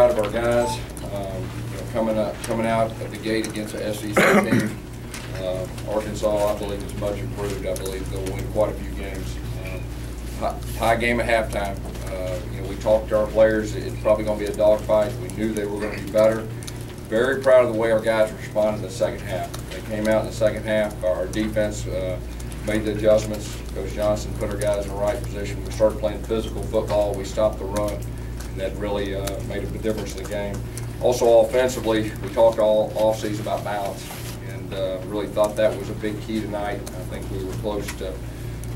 proud of our guys. Coming out of the gate against the SEC team. Arkansas, I believe, is much improved. I believe they'll win quite a few games. Tie game at halftime. We talked to our players. It's probably going to be a dogfight. We knew they were going to be better. Very proud of the way our guys responded in the second half. They came out in the second half. Our defense made the adjustments. Coach Johnson put our guys in the right position. We started playing physical football. We stopped the run, and that really made a difference in the game. Also, offensively, we talked all offseason about balance, and really thought that was a big key tonight. I think we were close to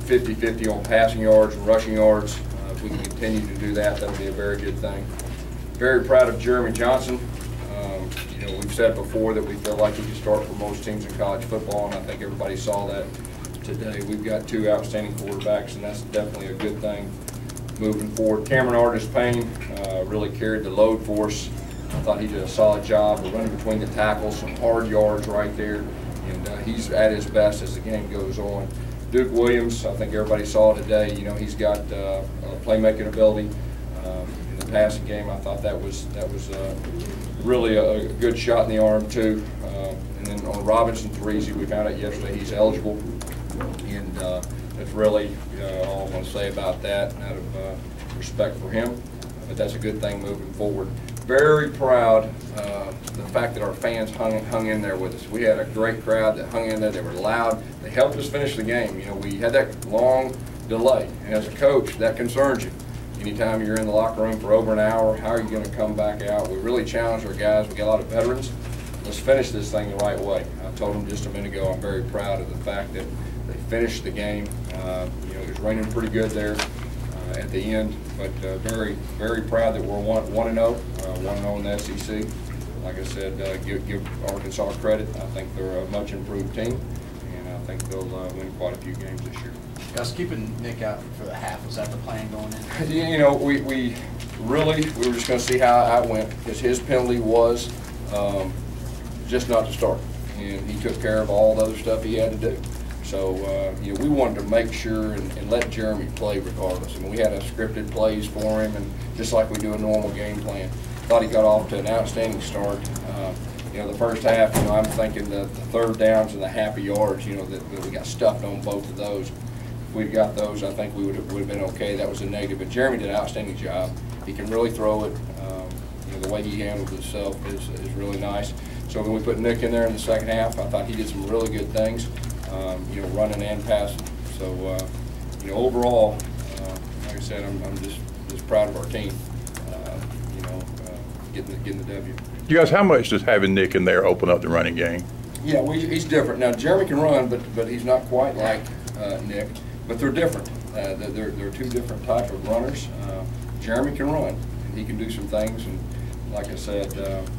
50-50 on passing yards and rushing yards. If we can continue to do that, that'll be a very good thing. Very proud of Jeremy Johnson. We've said before that we feel like he could start for most teams in college football, and I think everybody saw that today. We've got two outstanding quarterbacks, and that's definitely a good thing moving forward. Cameron Artis-Payne really carried the load for us. I thought he did a solid job of running between the tackles, some hard yards right there, and he's at his best as the game goes on. Duke Williams, I think everybody saw today. He's got a playmaking ability in the passing game. I thought that was really a good shot in the arm too. And then on Robinson Teresi, we found out yesterday he's eligible, and that's really all I'm going to say about that, out of respect for him. But that's a good thing moving forward. Very proud of the fact that our fans hung in there with us. We had a great crowd that hung in there. They were loud. They helped us finish the game. We had that long delay, and as a coach, that concerns you. Anytime you're in the locker room for over an hour, how are you going to come back out? We really challenged our guys. We got a lot of veterans. Let's finish this thing the right way. I told them just a minute ago, I'm very proud of the fact that they finished the game. It was raining pretty good there at the end, but very, very proud that we're 1-0, 1-0 in the SEC. Like I said, give Arkansas credit. I think they're a much improved team, and I think they'll win quite a few games this year. Gus, keeping Nick out for the half, was that the plan going in? We were just going to see how it went, because his penalty was just not to start, and he took care of all the other stuff he had to do. So we wanted to make sure and let Jeremy play regardless. We had a scripted plays for him, and just like we do a normal game plan. Thought he got off to an outstanding start. The first half, I'm thinking the third downs and the half a yards, that we got stuffed on both of those. If we'd got those, I think we would have been okay. That was a negative, but Jeremy did an outstanding job. He can really throw it. The way he handles himself is really nice. So when we put Nick in there in the second half, I thought he did some really good things, running and passing. So, overall, like I said, I'm just proud of our team, getting the W. You guys, how much does having Nick in there open up the running game? Yeah, he's different. Now, Jeremy can run, but he's not quite like Nick. But they're different. They're two different types of runners. Jeremy can run, and he can do some things. And like I said,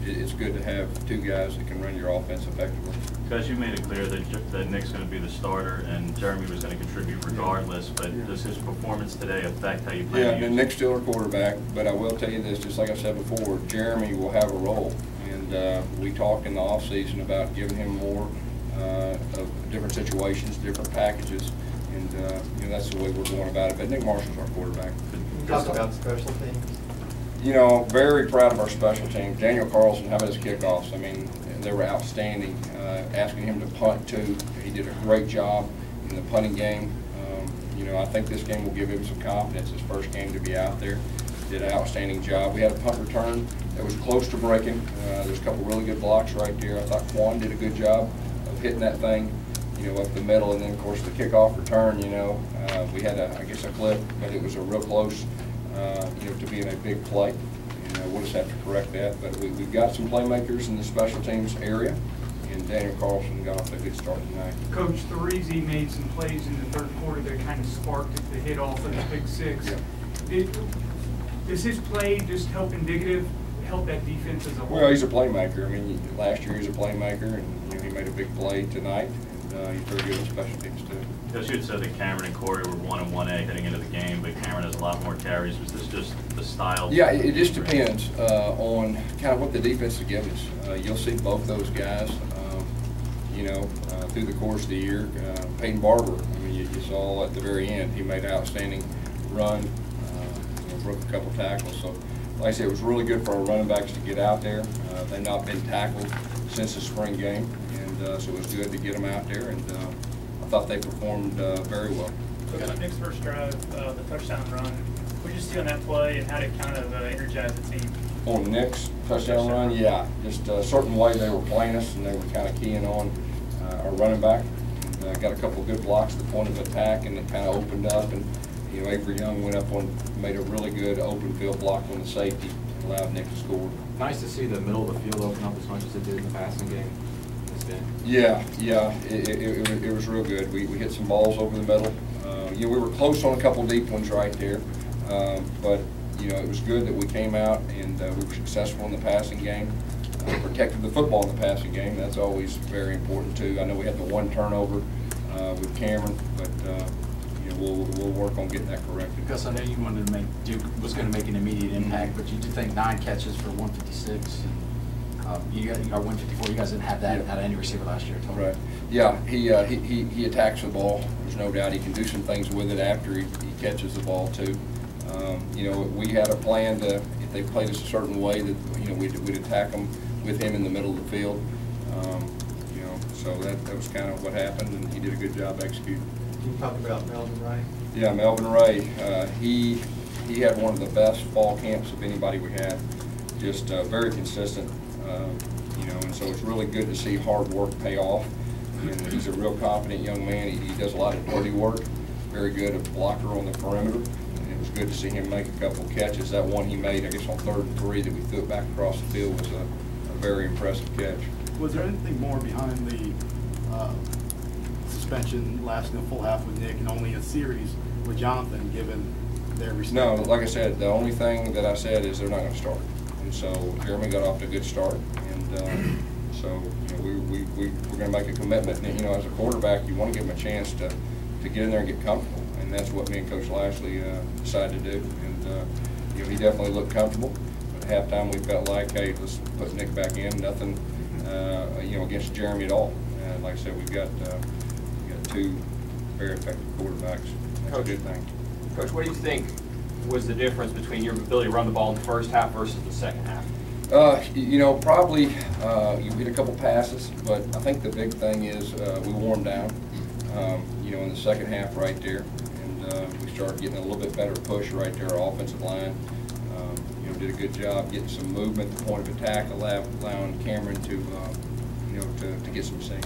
it's good to have two guys that can run your offense effectively. Guys, you made it clear that Nick's going to be the starter and Jeremy was going to contribute regardless, but does his performance today affect how you play? Yeah, and Nick's still our quarterback, but I will tell you this, just like I said before, Jeremy will have a role. And we talked in the offseason about giving him more of different situations, different packages, and that's the way we're going about it. But Nick Marshall's our quarterback. Talk about special teams. Very proud of our special teams. Daniel Carlson, how about his kickoffs? They were outstanding. Asking him to punt too, he did a great job in the punting game. I think this game will give him some confidence. His first game to be out there, did an outstanding job. We had a punt return that was close to breaking. There's a couple really good blocks right there. I thought Quan did a good job of hitting that thing, up the middle, and then of course the kickoff return. We had a clip, but it was a real close, to being a big play. We'll just have to correct that. But we've got some playmakers in the special teams area, and Daniel Carlson got off a good start tonight. Coach Teresi made some plays in the third quarter that kind of sparked the hit off of the pick six. Yeah. Does his play just help that defense as a whole? Well, he's a playmaker. Last year he was a playmaker, and he made a big play tonight. He's very good at special teams too. Yes, you had said that Cameron and Corey were 1 and 1A heading into the game, but Cameron has a lot more carries. Was this just the style? Yeah, it just depends on kind of what the defense will give us. You'll see both those guys, through the course of the year. Peyton Barber, you saw at the very end, he made an outstanding run, broke a couple tackles. So like I said, it was really good for our running backs to get out there. They've not been tackled since the spring game, and so it was good to get them out there, and I thought they performed very well. On Nick's first drive, the touchdown run, what did you see on that play, and how did it kind of energize the team? On Nick's touchdown run, yeah, just a certain way they were playing us, and they were kind of keying on our running back. And, got a couple of good blocks at the point of attack, and it kind of opened up. And Avery Young went up made a really good open field block on the safety, and allowed Nick to score. Nice to see the middle of the field open up as much as it did in the passing game this game. Yeah, it was real good. We hit some balls over the middle. We were close on a couple deep ones right there, but it was good that we came out and we were successful in the passing game. Protected the football in the passing game. That's always very important too. I know we had the one turnover with Cameron, but we'll work on getting that corrected. Gus, I know you wanted to Duke was going to make an immediate impact, but you do think 9 catches for 156. And, you got 154. You guys didn't have that out of any receiver last year. Totally. Right. Yeah, he attacks the ball. There's no doubt he can do some things with it after he catches the ball too. We had a plan to, if they played us a certain way, that we'd attack them with him in the middle of the field. So that was kind of what happened, and he did a good job executing. Can you talk about Melvin Ray? Yeah, Melvin Ray. He had one of the best fall camps of anybody we had. Just very consistent. And so it's really good to see hard work pay off. And he's a real confident young man. He does a lot of dirty work. Very good at blocker on the perimeter. And it was good to see him make a couple catches. That one he made, I guess on 3rd and 3 that we threw it back across the field was a very impressive catch. Was there anything more behind the suspension lasting a full half with Nick and only a series with Jonathan, given their respect? No, like I said, the only thing that I said is they're not going to start. And so Jeremy got off to a good start, and so we're going to make a commitment. And, as a quarterback, you want to give him a chance to get in there and get comfortable, and that's what me and Coach Lashley decided to do. And he definitely looked comfortable. But at halftime, we felt like, hey, let's put Nick back in. Nothing, against Jeremy at all. And like I said, we've got 2 very effective quarterbacks. That's a good thing. Coach, what do you think was the difference between your ability to run the ball in the first half versus the second half? Probably you hit a couple passes, but I think the big thing is we wore them down, in the second half right there, and we started getting a little bit better push right there. Our offensive line, did a good job getting some movement at the point of attack, allowing Cameron to get some seams.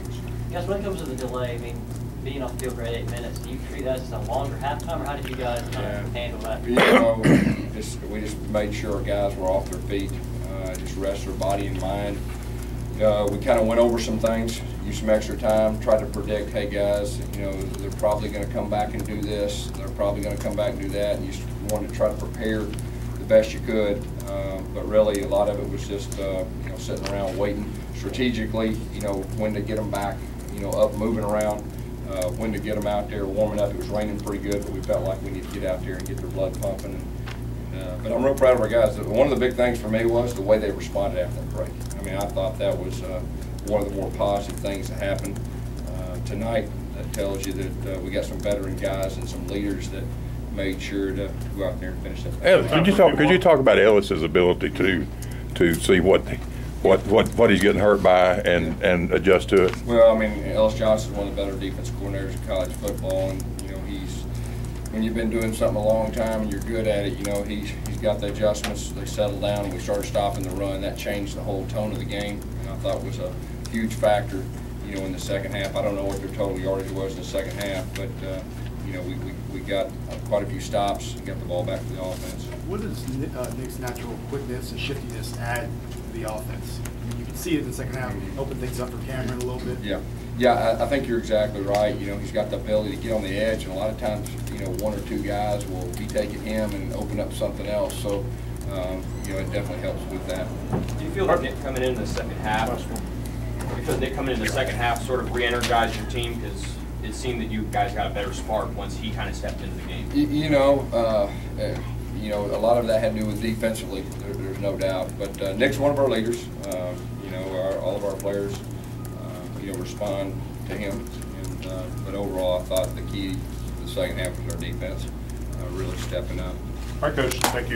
Guys, when it comes to the delay, being off the field for 8 minutes, do you treat that as a longer halftime, or how did you guys kind of handle that? We just made sure our guys were off their feet, just rest their body and mind. We kind of went over some things, used some extra time, tried to predict, hey guys, they're probably going to come back and do this, they're probably going to come back and do that, and you wanted to try to prepare the best you could, but really a lot of it was just sitting around waiting strategically, when to get them back, up moving around. When to get them out there warming up. It was raining pretty good, but we felt like we needed to get out there and get their blood pumping. But I'm real proud of our guys. One of the big things for me was the way they responded after that break. I thought that was one of the more positive things that happened tonight. That tells you that we got some veteran guys and some leaders that made sure to go out there and finish that. Ellis, could you talk about Ellis's ability to see what he's getting hurt by and adjust to it? Well, Ellis Johnson's one of the better defensive coordinators in college football, and when you've been doing something a long time and you're good at it, he's got the adjustments. They settled down, and we started stopping the run. That changed the whole tone of the game, and I thought was a huge factor, in the second half. I don't know what their total yardage was in the second half, but we got quite a few stops and got the ball back to the offense. What does Nick's natural quickness and shiftiness add to the offense? You can see it in the second half, open things up for Cameron a little bit. Yeah, I think you're exactly right. He's got the ability to get on the edge, and a lot of times, 1 or 2 guys will be taking him and open up something else. So, it definitely helps with that. Do you feel like Nick coming in the second half, because Nick coming in the second half sort of re-energized your team, because it seemed that you guys got a better spark once he kind of stepped into the game? A lot of that had to do with defensively. There's no doubt. But Nick's one of our leaders. All of our players, respond to him. But overall, I thought the key to the second half was our defense really stepping up. All right, Coach. Thank you.